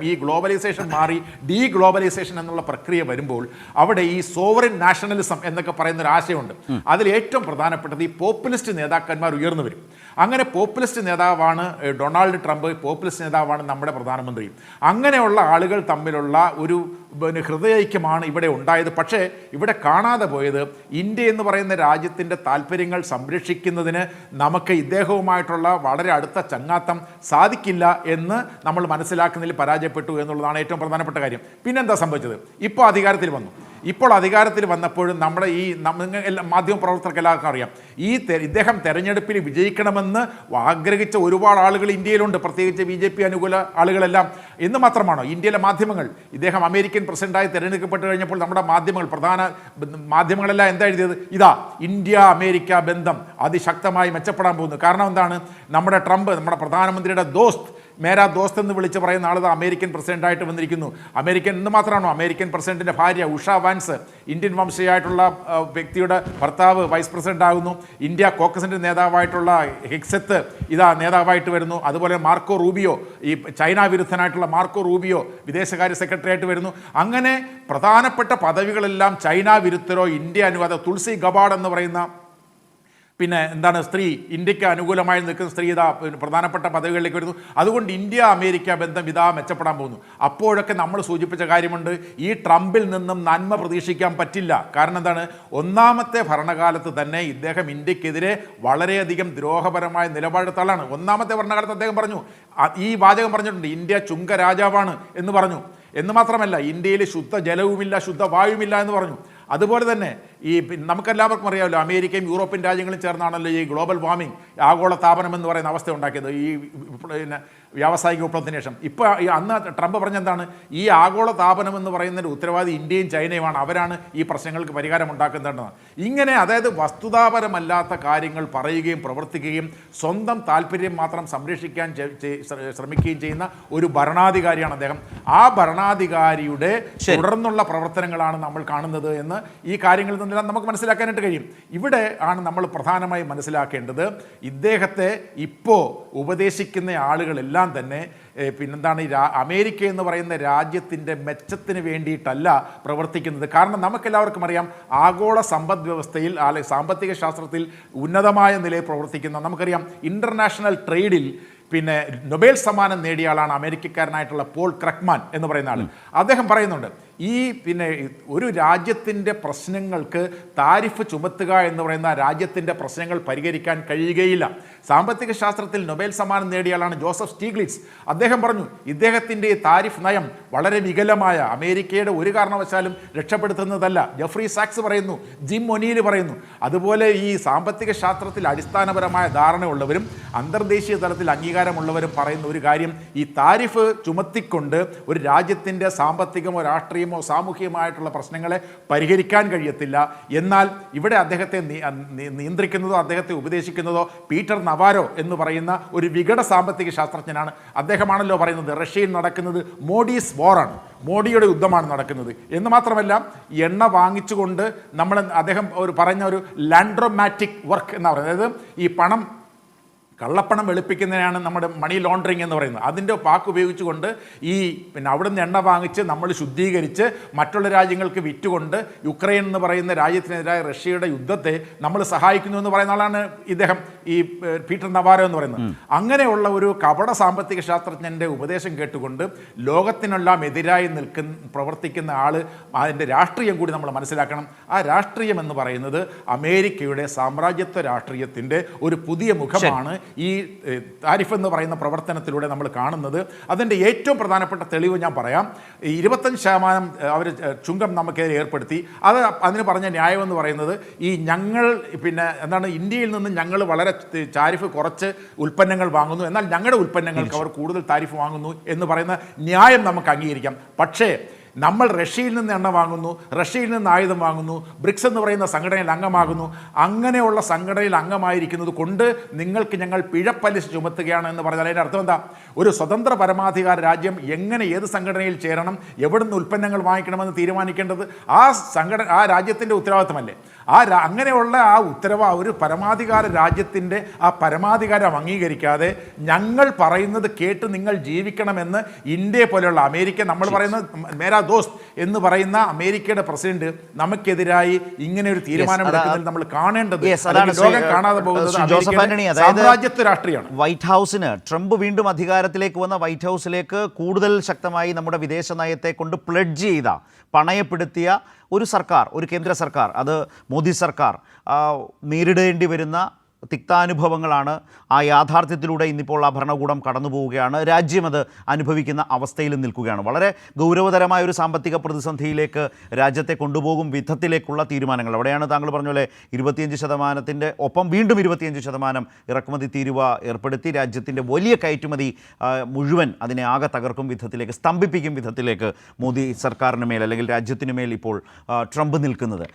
ഈ ഗ്ലോബലൈസേഷൻ മാറി D globalisation എന്നുള്ള പ്രക്രിയ വരുമ്പോൾ അവിടെ ഈ സോവറിൻ നാഷണലിസം എന്നൊക്കെ പറയുന്ന ഒരു ആശയമുണ്ട്. അതിൽ ഏറ്റവും പ്രധാനപ്പെട്ടത് ഈ പോപ്പുലിസ്റ്റ് നേതാക്കന്മാർ ഉയർന്നു വരും. അങ്ങനെ പോപ്പുലിസ്റ്റ് നേതാവാണ് ഡൊണാൾഡ് ട്രംപ്, പോപ്പുലിസ്റ്റ് നേതാവാണ് നമ്മുടെ പ്രധാനമന്ത്രി. അങ്ങനെയുള്ള ആളുകൾ തമ്മിലുള്ള ഒരു ഹൃദയൈക്യമാണ് ഇവിടെ ഉണ്ടായത്. പക്ഷേ ഇവിടെ കാണാതെ പോയത് ഇന്ത്യ എന്ന് പറയുന്ന രാജ്യത്തിൻ്റെ താല്പര്യങ്ങൾ സംരക്ഷിക്കുന്നതിന് നമുക്ക് ഇദ്ദേഹവുമായിട്ടുള്ള വളരെ അടുത്ത ചങ്ങാത്തം സാധിക്കില്ല എന്ന് നമ്മൾ മനസ്സിലാക്കുന്നതിൽ പരാജയപ്പെട്ടു എന്നുള്ളതാണ് ഏറ്റവും പ്രധാനപ്പെട്ട കാര്യം. പിന്നെന്താ സംഭവിച്ചത്? ഇപ്പോൾ അധികാരത്തിൽ വന്നു. ഇപ്പോൾ അധികാരത്തിൽ വന്നപ്പോഴും നമ്മുടെ ഈ മാധ്യമപ്രവർത്തകർക്ക് എല്ലാവർക്കും അറിയാം, ഇദ്ദേഹം തെരഞ്ഞെടുപ്പിൽ വിജയിക്കണമെന്ന് ആഗ്രഹിച്ച ഒരുപാട് ആളുകൾ ഇന്ത്യയിലുണ്ട്, പ്രത്യേകിച്ച് BJP അനുകൂല ആളുകളെല്ലാം. എന്ന് മാത്രമാണോ ഇന്ത്യയിലെ മാധ്യമങ്ങൾ ഇദ്ദേഹം അമേരിക്കൻ പ്രസിഡന്റായി തിരഞ്ഞെടുക്കപ്പെട്ട് കഴിഞ്ഞപ്പോൾ നമ്മുടെ മാധ്യമങ്ങൾ, പ്രധാന മാധ്യമങ്ങളെല്ലാം എന്താ എഴുതിയത്? ഇതാ ഇന്ത്യ അമേരിക്ക ബന്ധം അതിശക്തമായി മെച്ചപ്പെടാൻ പോകുന്നു. കാരണം എന്താണ്? നമ്മുടെ ട്രംപ്, നമ്മുടെ പ്രധാനമന്ത്രിയുടെ മേരാ ദോസ്ത് എന്ന് വിളിച്ച് പറയുന്ന ആൾ അമേരിക്കൻ പ്രസിഡന്റായിട്ട് വന്നിരിക്കുന്നു. അമേരിക്കൻ എന്ന് മാത്രമാണോ, അമേരിക്കൻ പ്രസിഡന്റിൻ്റെ ഭാര്യ ഉഷ വാൻസ് ഇന്ത്യൻ വംശീയമായിട്ടുള്ള വ്യക്തിയുടെ ഭർത്താവ് വൈസ് പ്രസിഡന്റ് ആകുന്നു. ഇന്ത്യ കോക്കസിൻ്റെ നേതാവായിട്ടുള്ള ഹെക്സത്ത് നേതാവായിട്ട് വരുന്നു. അതുപോലെ മാർക്കോ റൂബിയോ, ഈ ചൈന വിരുദ്ധനായിട്ടുള്ള മാർക്കോ റൂബിയോ വിദേശകാര്യ സെക്രട്ടറി ആയിട്ട് വരുന്നു. അങ്ങനെ പ്രധാനപ്പെട്ട പദവികളെല്ലാം ചൈന വിരുദ്ധരോ ഇന്ത്യ അനുവാദ തുളസി ഗബാഡ് എന്ന് പറയുന്ന പിന്നെ എന്താണ് സ്ത്രീ, ഇന്ത്യക്ക് അനുകൂലമായി നിൽക്കുന്ന സ്ത്രീ പ്രധാനപ്പെട്ട പദവികളിലേക്ക് വരുന്നു. അതുകൊണ്ട് ഇന്ത്യ അമേരിക്ക ബന്ധം മെച്ചപ്പെടാൻ പോകുന്നു. അപ്പോഴൊക്കെ നമ്മൾ സൂചിപ്പിച്ച കാര്യമുണ്ട്, ഈ ട്രംപിൽ നിന്നും നന്മ പ്രതീക്ഷിക്കാൻ പറ്റില്ല. കാരണം എന്താണ്? ഒന്നാമത്തെ ഭരണകാലത്ത് തന്നെ ഇദ്ദേഹം ഇന്ത്യക്കെതിരെ വളരെയധികം ദ്രോഹപരമായ നിലപാടെടുത്ത ആളാണ്. ഒന്നാമത്തെ ഭരണകാലത്ത് അദ്ദേഹം പറഞ്ഞു, ഈ വാചകം പറഞ്ഞിട്ടുണ്ട്, ഇന്ത്യ ചുങ്ക രാജാവാണ് എന്ന് പറഞ്ഞു. എന്ന് മാത്രമല്ല, ഇന്ത്യയിൽ ശുദ്ധ ജലവുമില്ല, ശുദ്ധ വായുമില്ല എന്ന് പറഞ്ഞു. അതുപോലെ തന്നെ ഈ നമുക്കെല്ലാവർക്കും അറിയാമല്ലോ, അമേരിക്കയും യൂറോപ്യൻ രാജ്യങ്ങളും ചേർന്നാണല്ലോ ഈ ഗ്ലോബൽ വാർമിംഗ്, ആഗോള താപനം എന്ന് പറയുന്ന അവസ്ഥ ഉണ്ടാക്കിയത് ഈ വ്യാവസായിക വിപ്ലവത്തിന് ശേഷം. ഇപ്പോൾ അന്ന് ട്രംപ് പറഞ്ഞെന്താണ്? ഈ ആഗോള താപനം എന്ന് പറയുന്നതിൻ്റെ ഉത്തരവാദി ഇന്ത്യയും ചൈനയുമാണ്, അവരാണ് ഈ പ്രശ്നങ്ങൾക്ക് പരിഹാരം ഉണ്ടാക്കുന്നതെന്ന്. ഇങ്ങനെ അതായത് വസ്തുതാപരമല്ലാത്ത കാര്യങ്ങൾ പറയുകയും പ്രവർത്തിക്കുകയും സ്വന്തം താല്പര്യം മാത്രം സംരക്ഷിക്കാൻ ശ്രമിക്കുകയും ചെയ്യുന്ന ഒരു ഭരണാധികാരിയാണ് അദ്ദേഹം. ആ ഭരണാധികാരിയുടെ തുടർന്നുള്ള പ്രവർത്തനങ്ങളാണ് നമ്മൾ കാണുന്നത് എന്ന് ഈ കാര്യങ്ങളിൽ നിന്നെല്ലാം നമുക്ക് മനസ്സിലാക്കാനായിട്ട് കഴിയും. ഇവിടെ ആണ് നമ്മൾ പ്രധാനമായി മനസ്സിലാക്കേണ്ടത്, ഇദ്ദേഹത്തെ ഇപ്പോൾ ഉപദേശിക്കുന്ന ആളുകളെല്ലാം തന്നെ പിന്നെന്താണ്, അമേരിക്ക എന്ന് പറയുന്ന രാജ്യത്തിൻ്റെ മെച്ചത്തിന് വേണ്ടിയിട്ടല്ല പ്രവർത്തിക്കുന്നത്. കാരണം നമുക്കെല്ലാവർക്കും അറിയാം, ആഗോള സമ്പദ് വ്യവസ്ഥയിൽ സാമ്പത്തിക ശാസ്ത്രത്തിൽ ഉന്നതമായ നിലയിൽ പ്രവർത്തിക്കുന്ന, നമുക്കറിയാം ഇൻ്റർനാഷണൽ ട്രേഡിൽ പിന്നെ നൊബേൽ സമ്മാനം നേടിയ ആളാണ് അമേരിക്കക്കാരനായിട്ടുള്ള പോൾ ക്രക്മാൻ എന്ന് പറയുന്ന ആൾ. അദ്ദേഹം പറയുന്നുണ്ട്, ഈ പിന്നെ ഒരു രാജ്യത്തിൻ്റെ പ്രശ്നങ്ങൾക്ക് താരിഫ് ചുമത്തുക എന്ന് പറയുന്ന രാജ്യത്തിൻ്റെ പ്രശ്നങ്ങൾ പരിഹരിക്കാൻ കഴിയുകയില്ല. സാമ്പത്തിക ശാസ്ത്രത്തിൽ നൊബേൽ സമ്മാനം നേടിയ ആളാണ് ജോസഫ് സ്റ്റീഗ്ലിറ്റ്സ്. അദ്ദേഹം പറഞ്ഞു, ഇദ്ദേഹത്തിൻ്റെ താരിഫ് നയം വളരെ വികലമായ, അമേരിക്കയുടെ ഒരു കാരണവശാലും രക്ഷപ്പെടുത്തുന്നതല്ല. ജെഫ്രി സാക്സ് പറയുന്നു, ജിം ഒനീൽ പറയുന്നു. അതുപോലെ ഈ സാമ്പത്തിക ശാസ്ത്രത്തിൽ അടിസ്ഥാനപരമായ ധാരണയുള്ളവരും അന്തർദേശീയ തലത്തിൽ അംഗീകാരമുള്ളവരും പറയുന്ന ഒരു കാര്യം, ഈ താരിഫ് ചുമത്തിക്കൊണ്ട് ഒരു രാജ്യത്തിൻ്റെ സാമ്പത്തികമോ രാഷ്ട്രീയമോ സാമൂഹികമായിട്ടുള്ള പ്രശ്നങ്ങളെ പരിഹരിക്കാൻ കഴിയത്തില്ല. എന്നാൽ ഇവിടെ അദ്ദേഹത്തെ നിയന്ത്രിക്കുന്നതോ അദ്ദേഹത്തെ ഉപദേശിക്കുന്നതോ പീറ്റർ നവാരോ എന്ന് പറയുന്ന ഒരു വികട സാമ്പത്തിക ശാസ്ത്രജ്ഞനാണ്. അദ്ദേഹമാണല്ലോ പറയുന്നത് റഷ്യയിൽ നടക്കുന്നത് മോഡീസ് വാറാണ്, മോഡിയുടെ യുദ്ധമാണ് നടക്കുന്നത് എന്ന് മാത്രമല്ല, എണ്ണ വാങ്ങിച്ചുകൊണ്ട് അദ്ദേഹം പറഞ്ഞ ഒരു ലാൻഡ്രോമാറ്റിക് വർക്ക് എന്ന് പറയുന്നത്, അതായത് ഈ കള്ളപ്പണം വെളുപ്പിക്കുന്നതിനാണ് നമ്മുടെ മണി ലോണ്ടറിങ് എന്ന് പറയുന്നത്. അതിൻ്റെ പാക്ക് ഉപയോഗിച്ചുകൊണ്ട് പിന്നെ അവിടുന്ന് എണ്ണ വാങ്ങിച്ച് നമ്മൾ ശുദ്ധീകരിച്ച് മറ്റുള്ള രാജ്യങ്ങൾക്ക് വിറ്റുകൊണ്ട് യുക്രൈൻ എന്ന് പറയുന്ന രാജ്യത്തിനെതിരായ റഷ്യയുടെ യുദ്ധത്തെ നമ്മൾ സഹായിക്കുന്നു എന്ന് പറയുന്ന ആളാണ് ഇദ്ദേഹം, ഈ പീറ്റർ നവാരോ എന്ന് പറയുന്നത്. അങ്ങനെയുള്ള ഒരു കപട സാമ്പത്തിക ശാസ്ത്രജ്ഞൻ്റെ ഉപദേശം കേട്ടുകൊണ്ട് ലോകത്തിനെല്ലാം എതിരായി പ്രവർത്തിക്കുന്ന ആൾ, അതിൻ്റെ രാഷ്ട്രീയം കൂടി നമ്മൾ മനസ്സിലാക്കണം. ആ രാഷ്ട്രീയം എന്ന് പറയുന്നത് അമേരിക്കയുടെ സാമ്രാജ്യത്വ രാഷ്ട്രീയത്തിൻ്റെ ഒരു പുതിയ മുഖമാണ് ഈ താരിഫ് എന്ന് പറയുന്ന പ്രവർത്തനത്തിലൂടെ നമ്മൾ കാണുന്നത്. അതിൻ്റെ ഏറ്റവും പ്രധാനപ്പെട്ട തെളിവ് ഞാൻ പറയാം. 25% അവർ ചുങ്കം നമുക്കെതിരെ ഏർപ്പെടുത്തി. അതിന് പറഞ്ഞ ന്യായം എന്ന് പറയുന്നത്, ഈ ഞങ്ങൾ പിന്നെ എന്താണ്, ഇന്ത്യയിൽ നിന്ന് ഞങ്ങൾ വളരെ താരിഫ് കുറച്ച് ഉൽപ്പന്നങ്ങൾ വാങ്ങുന്നു, എന്നാൽ ഞങ്ങളുടെ ഉൽപ്പന്നങ്ങൾക്ക് അവർ കൂടുതൽ താരിഫ് വാങ്ങുന്നു എന്ന് പറയുന്ന ന്യായം നമുക്ക് അംഗീകരിക്കാം. പക്ഷേ നമ്മൾ റഷ്യയിൽ നിന്ന് എണ്ണ വാങ്ങുന്നു, റഷ്യയിൽ നിന്ന് ആയുധം വാങ്ങുന്നു, ബ്രിക്സ് എന്ന് പറയുന്ന സംഘടനയിൽ അംഗമാകുന്നു. അങ്ങനെയുള്ള സംഘടനയിൽ അംഗമായിരിക്കുന്നത് കൊണ്ട് നിങ്ങൾക്ക് ഞങ്ങൾ പിഴപ്പലിശ ചുമത്തുകയാണ് എന്ന് പറഞ്ഞാൽ അതിൻ്റെ അർത്ഥം എന്താ? ഒരു സ്വതന്ത്ര പരമാധികാര രാജ്യം എങ്ങനെ ഏത് സംഘടനയിൽ ചേരണം, എവിടുന്ന് ഉൽപ്പന്നങ്ങൾ വാങ്ങിക്കണമെന്ന് തീരുമാനിക്കേണ്ടത് ആ രാജ്യത്തിൻ്റെ ഉത്തരവാദിത്തമല്ലേ? അങ്ങനെയുള്ള ഒരു പരമാധികാര രാജ്യത്തിൻ്റെ ആ പരമാധികാരം അംഗീകരിക്കാതെ ഞങ്ങൾ പറയുന്നത് കേട്ട് നിങ്ങൾ ജീവിക്കണമെന്ന് ഇന്ത്യയെ പോലെയുള്ള അമേരിക്ക, നമ്മൾ പറയുന്നത് മേരാ ദോസ്ത് എന്ന് പറയുന്ന അമേരിക്കയുടെ പ്രസിഡന്റ് നമുക്കെതിരായി ഇങ്ങനെ ഒരു തീരുമാനമെടുക്കുന്നത് നമ്മൾ കാണേണ്ടത്, ലോകം കാണാതെ പോകുന്നത് സാമ്രാജ്യത്വ രാഷ്ട്രീയമാണ്. വൈറ്റ് ഹൗസിന് ട്രംപ് വീണ്ടും അധികാരത്തിലേക്ക് വന്ന വൈറ്റ് ഹൗസിലേക്ക് കൂടുതൽ ശക്തമായി നമ്മുടെ വിദേശ നയത്തെ കൊണ്ട് പ്ലെഡ്ജ് ചെയ്ത, പണയപ്പെടുത്തിയ ഒരു സർക്കാർ, ഒരു കേന്ദ്ര സർക്കാർ, അത് മോദി സർക്കാർ നേരിടേണ്ടി വരുന്ന തിക്താനുഭവങ്ങളാണ്. ആ യാഥാർത്ഥ്യത്തിലൂടെ ഇന്നിപ്പോൾ ആ ഭരണകൂടം കടന്നു പോവുകയാണ്. രാജ്യം അത് അനുഭവിക്കുന്ന അവസ്ഥയിൽ നിൽക്കുകയാണ്. വളരെ ഗൗരവതരമായ ഒരു സാമ്പത്തിക പ്രതിസന്ധിയിലേക്ക് രാജ്യത്തെ കൊണ്ടുപോകും വിധത്തിലേക്കുള്ള തീരുമാനങ്ങൾ. അവിടെയാണ് താങ്കൾ പറഞ്ഞ പോലെ 25% ഒപ്പം വീണ്ടും 25% ഇറക്കുമതി തീരുവ ഏർപ്പെടുത്തി രാജ്യത്തിൻ്റെ വലിയ കയറ്റുമതി മുഴുവൻ അതിനെ ആകെ തകർക്കും വിധത്തിലേക്ക്, സ്തംഭിപ്പിക്കും വിധത്തിലേക്ക് മോദി സർക്കാരിന് മേൽ അല്ലെങ്കിൽ രാജ്യത്തിനു മേൽ ഇപ്പോൾ ട്രംപ് നിൽക്കുന്നത്.